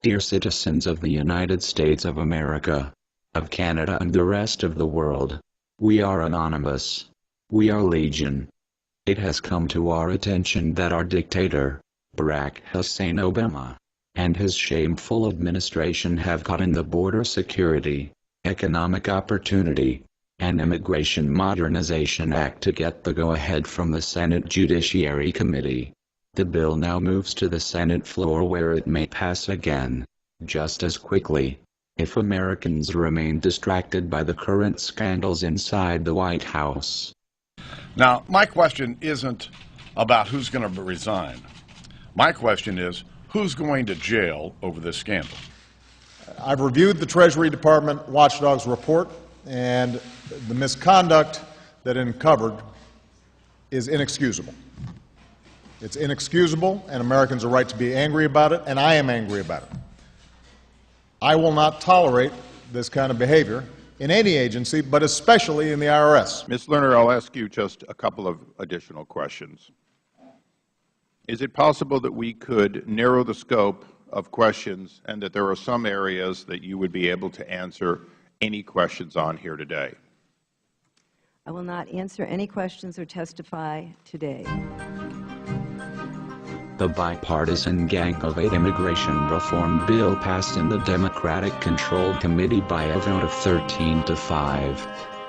Dear citizens of the United States of America, of Canada and the rest of the world, we are anonymous. We are legion. It has come to our attention that our dictator, Barack Hussein Obama, and his shameful administration have gotten the border security, economic opportunity, and Immigration Modernization Act to get the go-ahead from the Senate Judiciary Committee. The bill now moves to the Senate floor where it may pass again, just as quickly, if Americans remain distracted by the current scandals inside the White House. Now, my question isn't about who's going to resign. My question is, who's going to jail over this scandal? I've reviewed the Treasury Department watchdog's report, and the misconduct that it uncovered is inexcusable. It's inexcusable, and Americans are right to be angry about it, and I am angry about it. I will not tolerate this kind of behavior in any agency, but especially in the IRS. Ms. Lerner, I'll ask you just a couple of additional questions. Is it possible that we could narrow the scope of questions and that there are some areas that you would be able to answer any questions on here today? I will not answer any questions or testify today. The bipartisan Gang of 8 immigration reform bill passed in the Democratic-controlled committee by a vote of 13-5.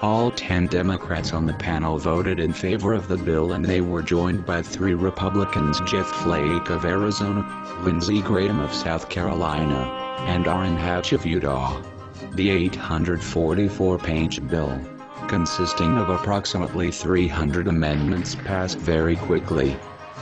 All 10 Democrats on the panel voted in favor of the bill, and they were joined by 3 Republicans: Jeff Flake of Arizona, Lindsey Graham of South Carolina, and Orrin Hatch of Utah. The 844-page bill, consisting of approximately 300 amendments, passed very quickly.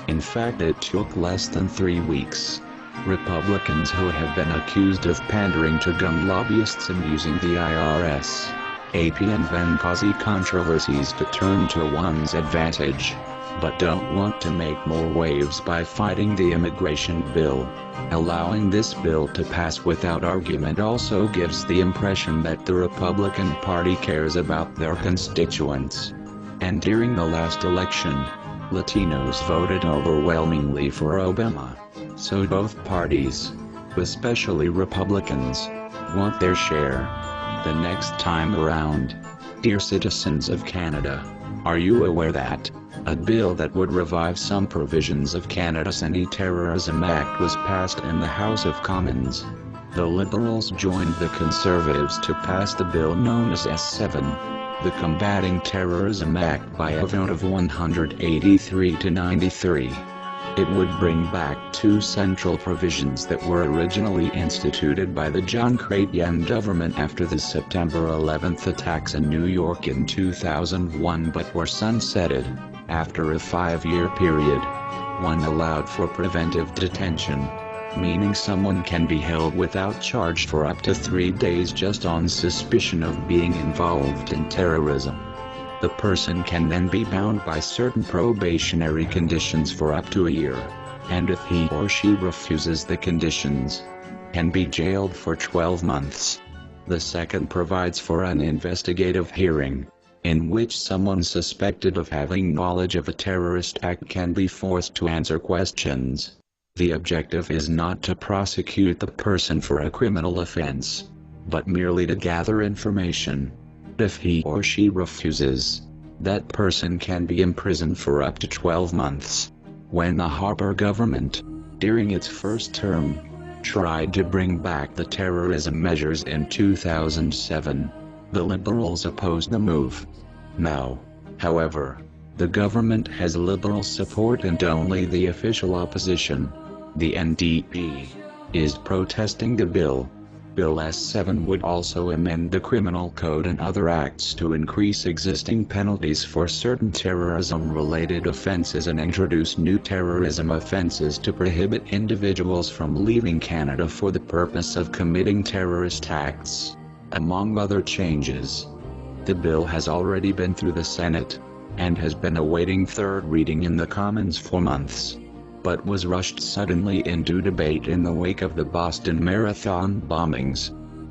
In fact, it took less than 3 weeks. Republicans who have been accused of pandering to gun lobbyists and using the IRS, AP and Benghazi controversies to turn to one's advantage, but don't want to make more waves by fighting the immigration bill. Allowing this bill to pass without argument also gives the impression that the Republican Party cares about their constituents. And during the last election, Latinos voted overwhelmingly for Obama. So both parties, especially Republicans, want their share. The next time around, dear citizens of Canada, are you aware that a bill that would revive some provisions of Canada's Anti-Terrorism Act was passed in the House of Commons? The Liberals joined the Conservatives to pass the bill known as S7. The Combating Terrorism Act, by a vote of 183 to 93. It would bring back 2 central provisions that were originally instituted by the John Crate government after the September 11th attacks in New York in 2001, but were sunsetted after a 5-year period. One allowed for preventive detention, meaning someone can be held without charge for up to 3 days just on suspicion of being involved in terrorism. The person can then be bound by certain probationary conditions for up to a year, and if he or she refuses the conditions, can be jailed for 12 months. The second provides for an investigative hearing, in which someone suspected of having knowledge of a terrorist act can be forced to answer questions. The objective is not to prosecute the person for a criminal offense, but merely to gather information. If he or she refuses, that person can be imprisoned for up to 12 months. When the Harper government, during its first term, tried to bring back the terrorism measures in 2007, the Liberals opposed the move. Now, however, the government has Liberal support and only the official opposition, the NDP, is protesting the bill. Bill S7 would also amend the criminal code and other acts to increase existing penalties for certain terrorism-related offenses and introduce new terrorism offenses to prohibit individuals from leaving Canada for the purpose of committing terrorist acts, among other changes. The bill has already been through the Senate, and has been awaiting third reading in the Commons for months, but was rushed suddenly into debate in the wake of the Boston Marathon bombings.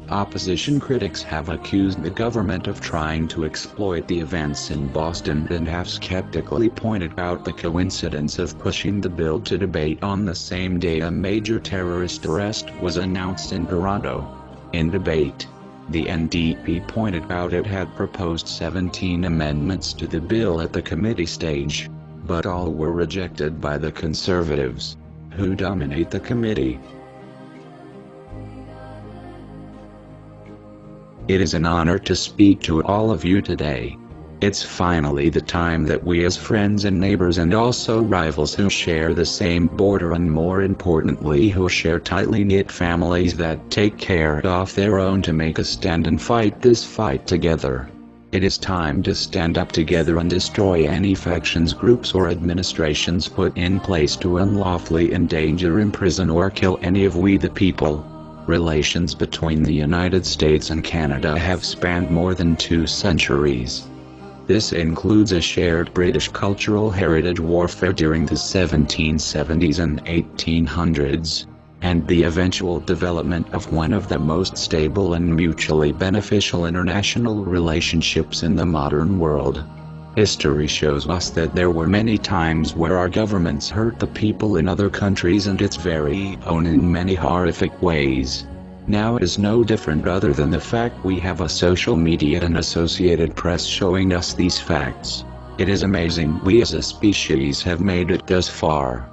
Opposition critics have accused the government of trying to exploit the events in Boston and have skeptically pointed out the coincidence of pushing the bill to debate on the same day a major terrorist arrest was announced in Toronto. In debate, the NDP pointed out it had proposed 17 amendments to the bill at the committee stage, but all were rejected by the Conservatives, who dominate the committee. It is an honor to speak to all of you today. It's finally the time that we as friends and neighbors and also rivals who share the same border and more importantly who share tightly knit families that take care of their own to make a stand and fight this fight together. It is time to stand up together and destroy any factions, groups or administrations put in place to unlawfully endanger, imprison or kill any of we the people. Relations between the United States and Canada have spanned more than 2 centuries. This includes a shared British cultural heritage warfare during the 1770s and 1800s, and the eventual development of one of the most stable and mutually beneficial international relationships in the modern world. History shows us that there were many times where our governments hurt the people in other countries and its very own in many horrific ways. Now it is no different other than the fact we have a social media and Associated Press showing us these facts. It is amazing we as a species have made it thus far.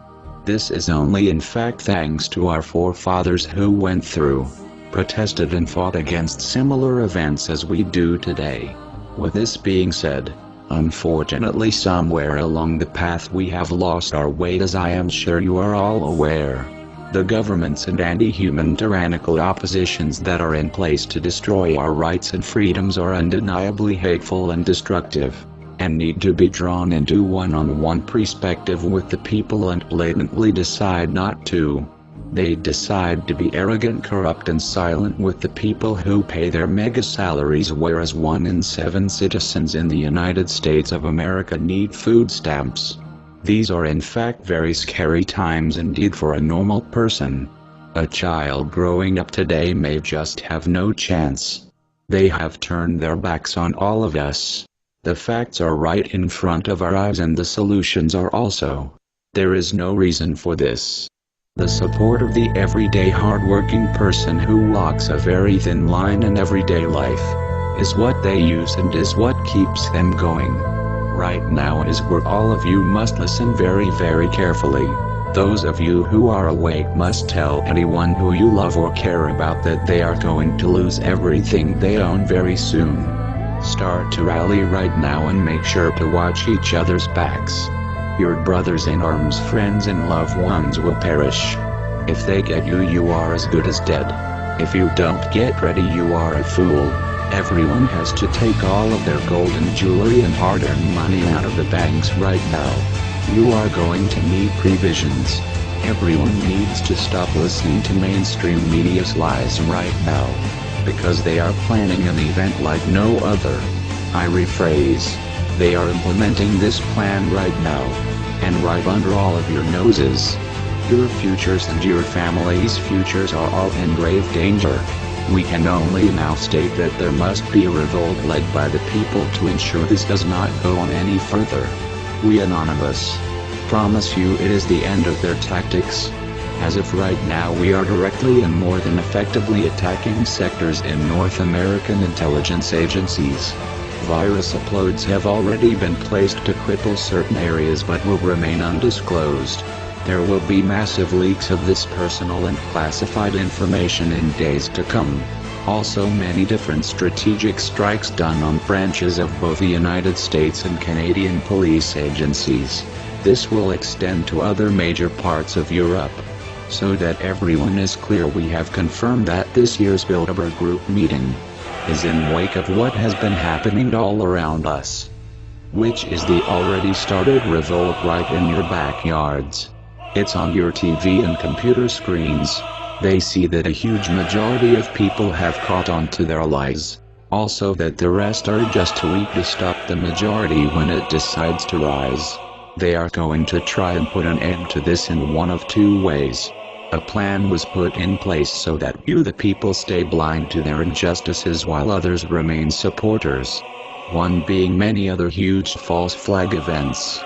This is only in fact thanks to our forefathers who went through, protested and fought against similar events as we do today. With this being said, unfortunately somewhere along the path we have lost our way, as I am sure you are all aware. The governments and anti-human tyrannical oppositions that are in place to destroy our rights and freedoms are undeniably hateful and destructive, and need to be drawn into one-on-one perspective with the people and blatantly decide not to. They decide to be arrogant, corrupt and silent with the people who pay their mega salaries, whereas 1 in 7 citizens in the United States of America need food stamps. These are in fact very scary times indeed for a normal person. A child growing up today may just have no chance. They have turned their backs on all of us. The facts are right in front of our eyes and the solutions are also. There is no reason for this. The support of the everyday hard-working person who walks a very thin line in everyday life is what they use and is what keeps them going. Right now is where all of you must listen very, very carefully. Those of you who are awake must tell anyone who you love or care about that they are going to lose everything they own very soon. Start to rally right now and make sure to watch each other's backs. Your brothers in arms, friends and loved ones will perish. If they get you, you are as good as dead. If you don't get ready, you are a fool. Everyone has to take all of their gold and jewelry and hard-earned money out of the banks right now. You are going to need provisions. Everyone needs to stop listening to mainstream media's lies right now, because they are planning an event like no other. I rephrase. They are implementing this plan right now, and right under all of your noses. Your futures and your family's futures are all in grave danger. We can only now state that there must be a revolt led by the people to ensure this does not go on any further. We Anonymous promise you it is the end of their tactics. As of right now we are directly and more than effectively attacking sectors in North American intelligence agencies. Virus uploads have already been placed to cripple certain areas but will remain undisclosed. There will be massive leaks of this personal and classified information in days to come. Also many different strategic strikes done on branches of both the United States and Canadian police agencies. This will extend to other major parts of Europe. So that everyone is clear, we have confirmed that this year's Bilderberg Group meeting is in wake of what has been happening all around us, which is the already started revolt right in your backyards. It's on your TV and computer screens. They see that a huge majority of people have caught on to their lies. Also that the rest are just too weak to stop the majority when it decides to rise. They are going to try and put an end to this in one of two ways. A plan was put in place so that you the people stay blind to their injustices while others remain supporters. One being many other huge false flag events.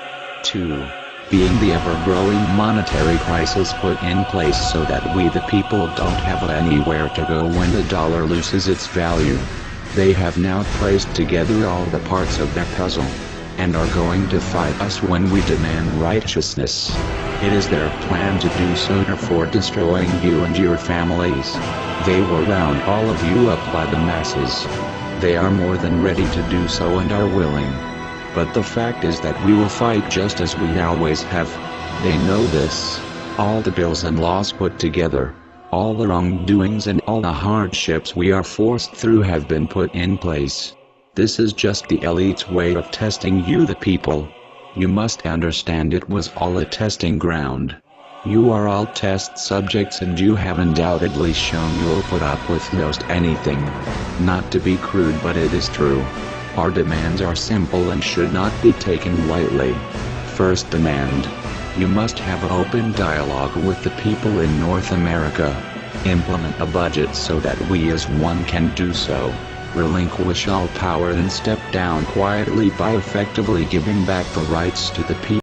2. Being the ever-growing monetary crisis put in place so that we the people don't have anywhere to go when the dollar loses its value. They have now placed together all the parts of their puzzle, and are going to fight us when we demand righteousness. It is their plan to do so for destroying you and your families. They will round all of you up by the masses. They are more than ready to do so and are willing. But the fact is that we will fight just as we always have. They know this. All the bills and laws put together, all the wrongdoings and all the hardships we are forced through have been put in place. This is just the elite's way of testing you the people. You must understand it was all a testing ground. You are all test subjects and you have undoubtedly shown you'll put up with most anything. Not to be crude, but it is true. Our demands are simple and should not be taken lightly. First demand. You must have open dialogue with the people in North America. Implement a budget so that we as one can do so. Relinquish all power and step down quietly by effectively giving back the rights to the people.